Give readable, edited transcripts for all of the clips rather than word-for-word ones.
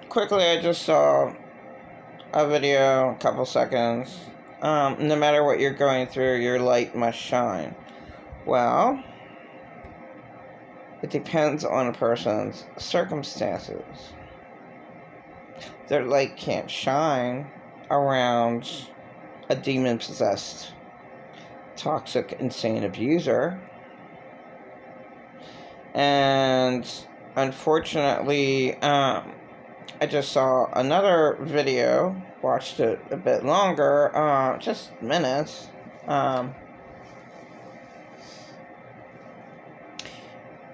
Quickly, I just saw a video, a couple seconds. No matter what you're going through, your light must shine. Well, it depends on a person's circumstances. Their light can't shine around a demon-possessed, toxic, insane abuser. And unfortunately, I just saw another video, watched it a bit longer, just minutes.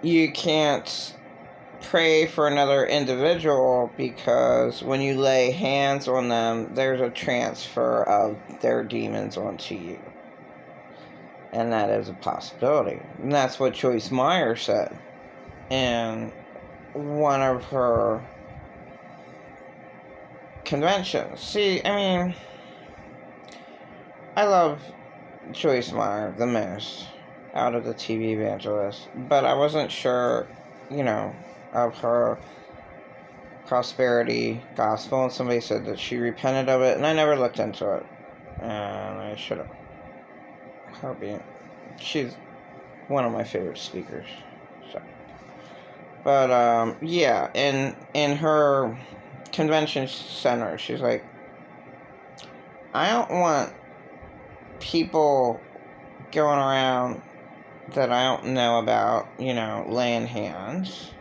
You can't pray for another individual because when you lay hands on them, there's a transfer of their demons onto you. And that is a possibility. And that's what Joyce Meyer said in one of her conventions. See, I mean, I love Joyce Meyer the most out of the TV evangelists, but I wasn't sure, of her prosperity gospel, and somebody said that she repented of it, and I never looked into it, and I should have. She's one of my favorite speakers. So, but yeah, in her convention center, she's like, I don't want people going around that I don't know about, laying hands.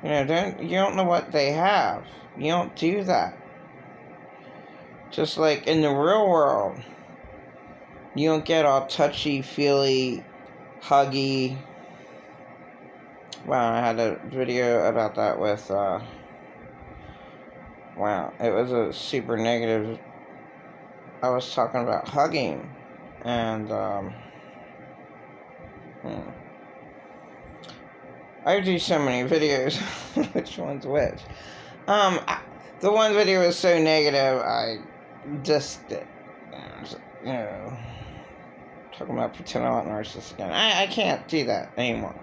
You don't know what they have. You don't do that. Just like in the real world, you don't get all touchy-feely, huggy. Wow, I had a video about that with, wow, it was a super negative. I was talking about hugging, and, I do so many videos. Which one's which? The one video was so negative, I just, talking about pretending I'm not narcissist again. I can't do that anymore.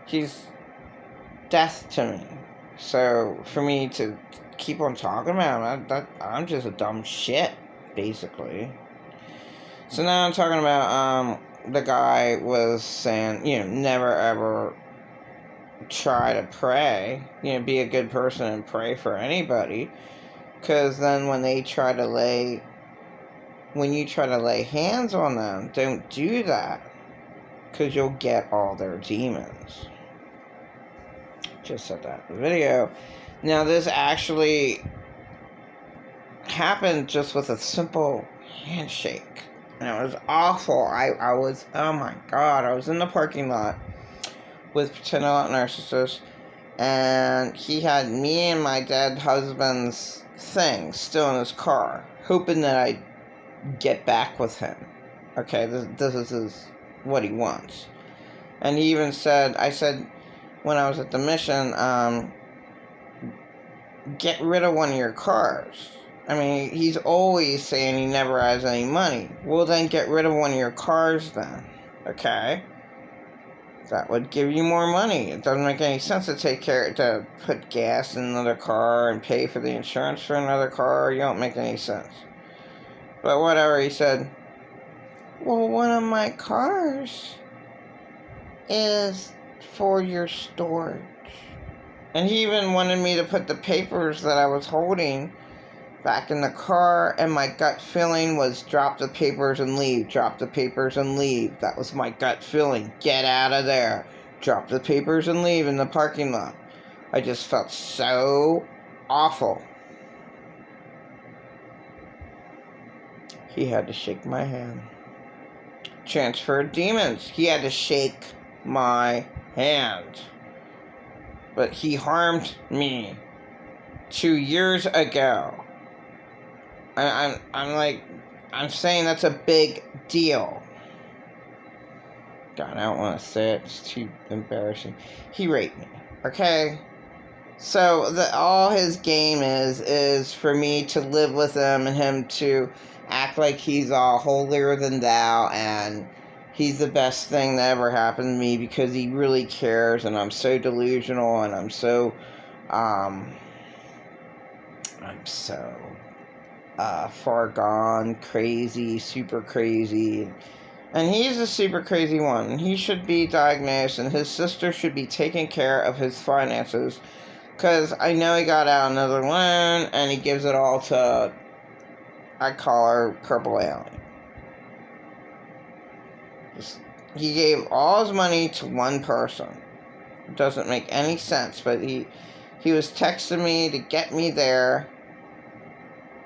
He's death to me. So, for me to keep on talking about him, I'm just a dumb shit, basically. So now I'm talking about, the guy was saying, never ever try to pray, be a good person and pray for anybody, because then when you try to lay hands on them, don't do that, because you'll get all their demons. Just said that in the video. Now, this actually happened just with a simple handshake. And it was awful. I was, oh my God, I was in the parking lot with Pretend I'm Not Narcissist, and he had me and my dead husband's thing still in his car, hoping that I'd get back with him. Okay, this is what he wants. And he even said, I said, when I was at the mission, get rid of one of your cars. I mean, he's always saying he never has any money. Well, then get rid of one of your cars then. Okay? That would give you more money. It doesn't make any sense to put gas in another car and pay for the insurance for another car. You don't make any sense. But whatever, he said, well, one of my cars is for your storage. And he even wanted me to put the papers that I was holding back in the car, and my gut feeling was drop the papers and leave, drop the papers and leave. That was my gut feeling. Get out of there. Drop the papers and leave in the parking lot. I just felt so awful. He had to shake my hand. Transferred demons. He had to shake my hand. But he harmed me 2 years ago. I'm saying that's a big deal. God, I don't want to say it. It's too embarrassing. He raped me. Okay? So all his game is for me to live with him and him to act like he's all holier than thou and he's the best thing that ever happened to me because he really cares, and I'm so delusional, and I'm so far gone, crazy, super crazy. And he's a super crazy one. He should be diagnosed, and his sister should be taking care of his finances. Because I know he got out another loan, and he gives it all to, I call her Purple Alien. He gave all his money to one person. It doesn't make any sense, but he was texting me to get me there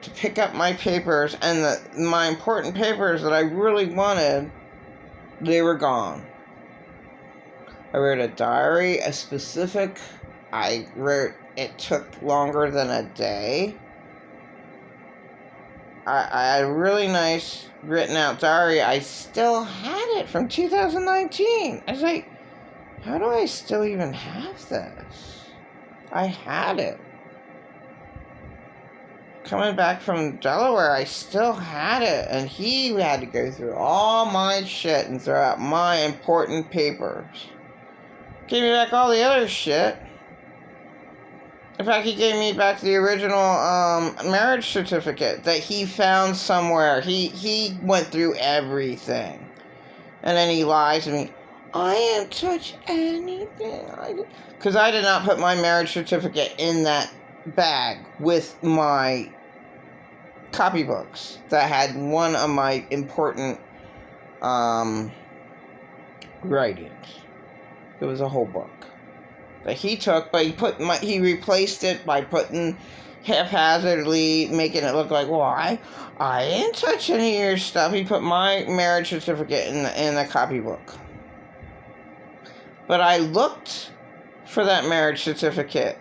to pick up my papers, and my important papers that I really wanted, they were gone. I wrote a diary, it took longer than a day. I had a really nice written out diary. I still had it from 2019. I was like, how do I still even have this? I had it. Coming back from Delaware, I still had it, and he had to go through all my shit and throw out my important papers. Gave me back all the other shit. In fact, he gave me back the original marriage certificate that he found somewhere. He went through everything. And then he lies to me. I didn't touch anything. Because I did not put my marriage certificate in that bag with my copybooks that had one of my important writings. It was a whole book that he took, but he replaced it by putting haphazardly, making it look like, well, I didn't touch any of your stuff. He put my marriage certificate in the copybook. But I looked for that marriage certificate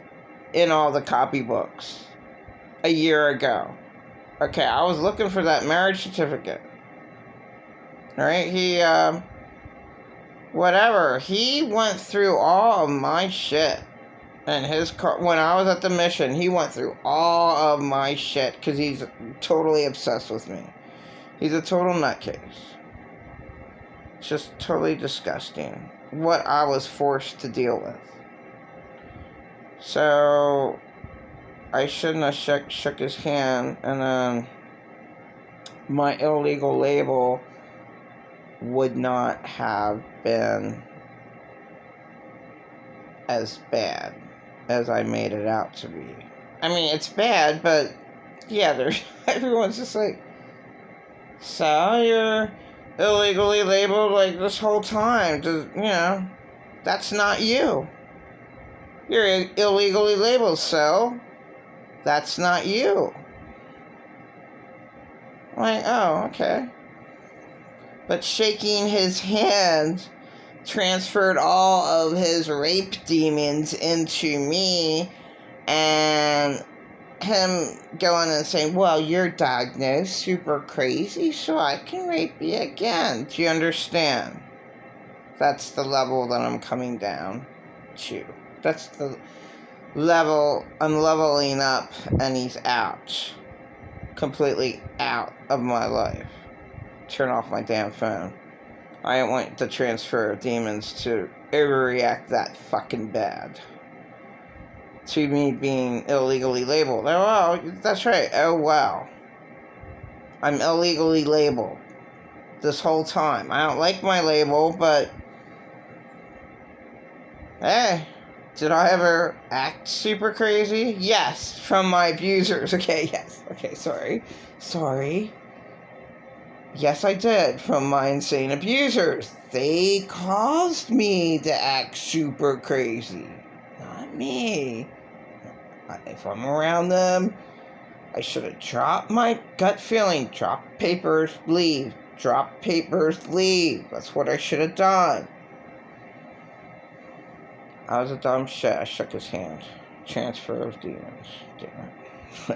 in all the copybooks a year ago. Okay, I was looking for that marriage certificate. Alright, he went through all of my shit. And his car, when I was at the mission, he went through all of my shit because he's totally obsessed with me. He's a total nutcase. It's just totally disgusting what I was forced to deal with. So I shouldn't have shook his hand, and then my illegal label would not have been as bad as I made it out to be. I mean, it's bad, but yeah, everyone's just like, so you're illegally labeled like this whole time. That's not you. You're illegally labeled, so that's not you. I'm like, oh, okay. But shaking his hand transferred all of his rape demons into me, and him going and saying, well, you're diagnosed super crazy, so I can rape you again. Do you understand? That's the level that I'm coming down to. That's the level I'm leveling up, and he's out. Completely out of my life. Turn off my damn phone. I don't want the transfer of demons to overreact that fucking bad to me being illegally labeled. Oh, well, that's right. Oh, wow. I'm illegally labeled this whole time. I don't like my label, but hey, did I ever act super crazy? Yes, from my abusers. Okay, yes. Okay, sorry. Yes, I did, from my insane abusers. They caused me to act super crazy. Not me. If I'm around them, I should have dropped my gut feeling. Drop papers, leave. Drop papers, leave. That's what I should have done. I was a dumb shit. I shook his hand. Transfer of demons. Damn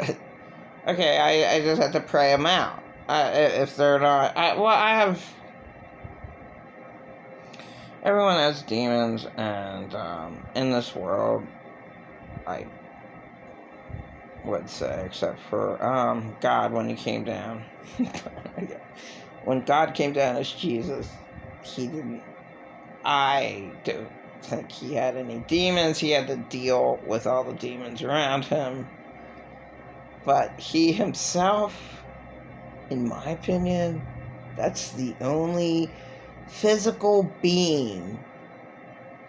it. Okay, I just had to pray them out. If they're not... everyone has demons, and in this world, I would say, except for God when he came down. When God came down as Jesus. he didn't. I don't think he had any demons. He had to deal with all the demons around him. But he himself, in my opinion, that's the only physical being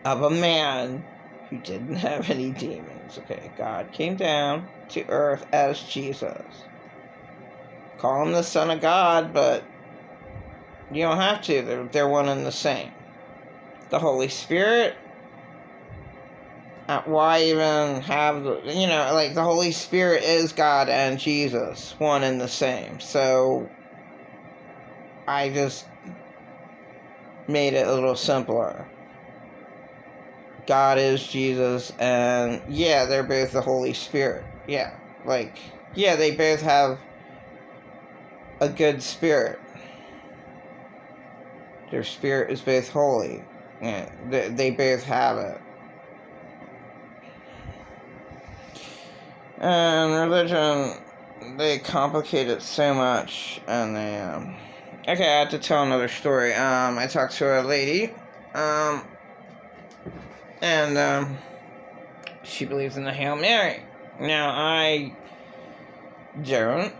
of a man who didn't have any demons. Okay, God came down to earth as Jesus. Call him the Son of God, but you don't have to. They're one and the same. The Holy Spirit, why even have, the Holy Spirit is God and Jesus, one and the same. So I just made it a little simpler. God is Jesus, and yeah, they're both the Holy Spirit. Yeah, they both have a good spirit. Their spirit is both holy. Yeah, they both have it. And religion, they complicate it so much, and they, okay, I have to tell another story. I talked to a lady, and she believes in the Hail Mary. Now, I don't.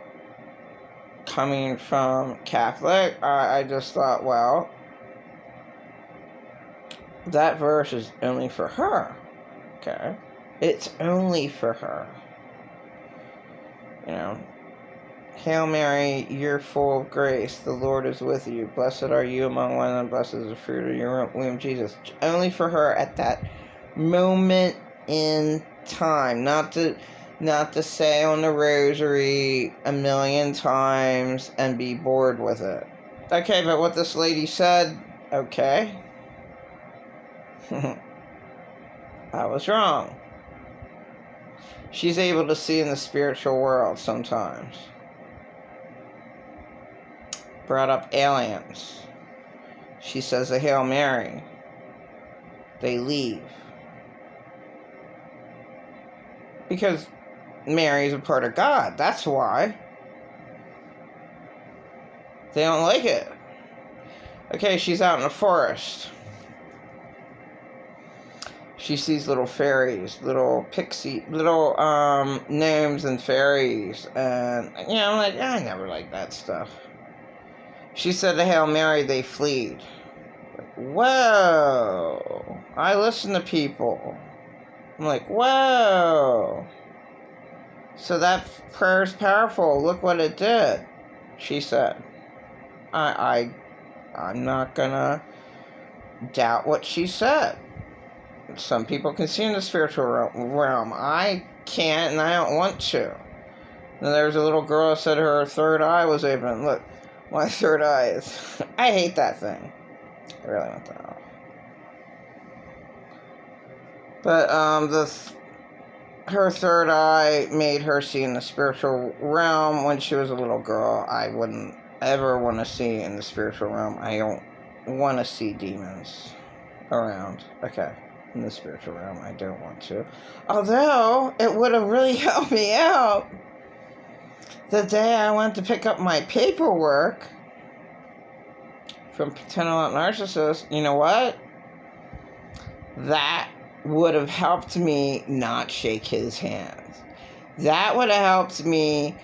Coming from Catholic, I just thought, well, that verse is only for her. Okay? It's only for her. Hail Mary, you're full of grace. The Lord is with you. Blessed are you among women, and blessed is the fruit of your womb, Jesus. Only for her at that moment in time. Not to say on the rosary 1,000,000 times and be bored with it. Okay, but what this lady said, okay. I was wrong. She's able to see in the spiritual world sometimes. Brought up aliens. She says a Hail Mary. They leave. Because Mary is a part of God. That's why. They don't like it. Okay, she's out in the forest. She sees little fairies, little gnomes and fairies. And, I'm like, I never liked that stuff. She said to Hail Mary, they fleed. Like, whoa. I listen to people. I'm like, whoa. So that prayer's powerful. Look what it did. She said. I'm not gonna doubt what she said. Some people can see in the spiritual realm. I can't, and I don't want to. And there was a little girl that said her third eye was open. Look, my third eye is... I hate that thing. I really want that off. But, her third eye made her see in the spiritual realm when she was a little girl. I wouldn't ever want to see in the spiritual realm. I don't want to see demons around. Okay. In the spiritual realm, I don't want to. Although, it would have really helped me out the day I went to pick up my paperwork from Paternal Narcissist. You know what? That would have helped me not shake his hands. That would have helped me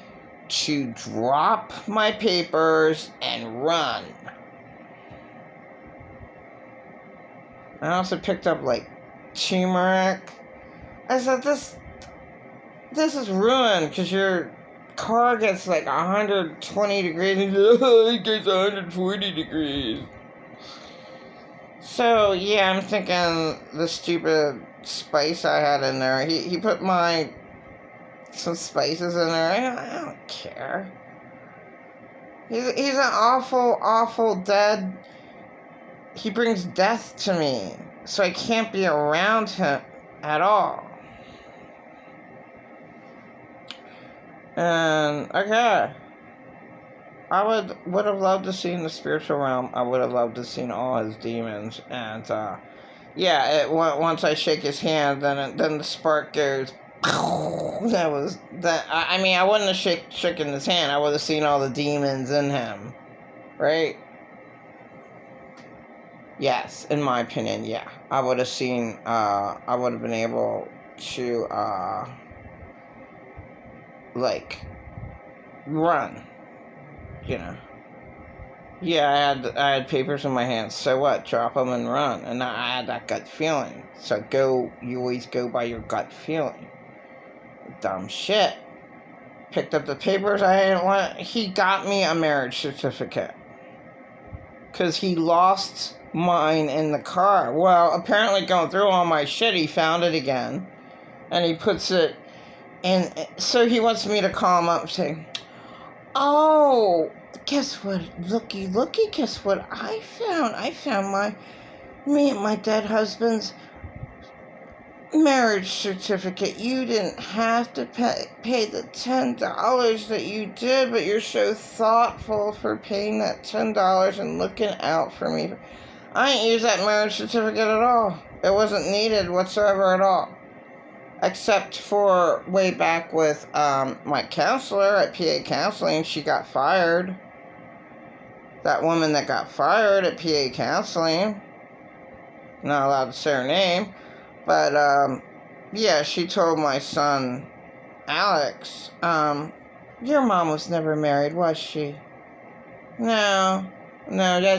to drop my papers and run. I also picked up, turmeric. I said, this is ruined, because your car gets 120 degrees. It gets 140 degrees. So, yeah, I'm thinking the stupid spice I had in there. He put some spices in there. I don't care. He's an awful, awful dead. He brings death to me. So I can't be around him at all. And, okay. I would have loved to see in the spiritual realm. I would have loved to see all his demons. And, once I shake his hand, then the spark goes. That was that. I mean, I wouldn't have shaken his hand. I would have seen all the demons in him, right? Yes, in my opinion, yeah. I would have seen, I would have been able to, like, run, you know. Yeah, I had papers in my hands. So what? Drop them and run. And I had that gut feeling. So you always go by your gut feeling. Dumb shit. Picked up the papers. I didn't want. He got me a marriage certificate because he lost mine in the car. Well, apparently going through all my shit, he found it again, and he puts it in. So he wants me to call him up and say, "Oh, guess what? Looky, guess what I found? I found me and my dead husband's marriage certificate. You didn't have to pay the $10 that you did, but you're so thoughtful for paying that $10 and looking out for me." I didn't use that marriage certificate at all. It wasn't needed whatsoever at all. Except for way back with my counselor at PA Counseling. She got fired. That woman that got fired at PA Counseling. Not allowed to say her name. But, yeah, she told my son, Alex, your mom was never married, was she? No,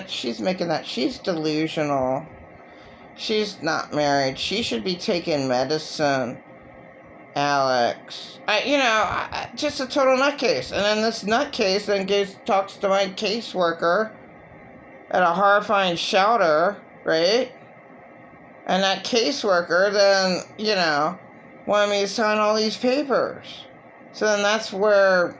she's making that, she's delusional. She's not married. She should be taking medicine, Alex. Just a total nutcase. And then this nutcase then talks to my caseworker at a horrifying shelter, right? And that caseworker then, wanted me to sign all these papers. So then that's where,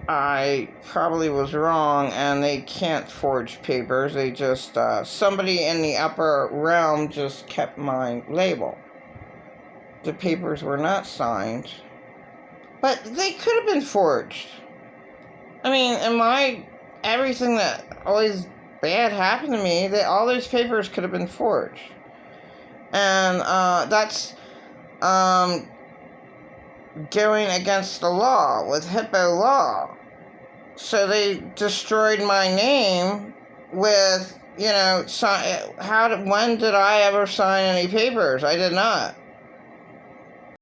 I probably was wrong, and they can't forge papers. They just, somebody in the upper realm just kept my label. The papers were not signed, but they could have been forged. I mean, everything that always bad happened to me, all those papers could have been forged. And that's going against the law with HIPAA law. So they destroyed my name with, when did I ever sign any papers? I did not.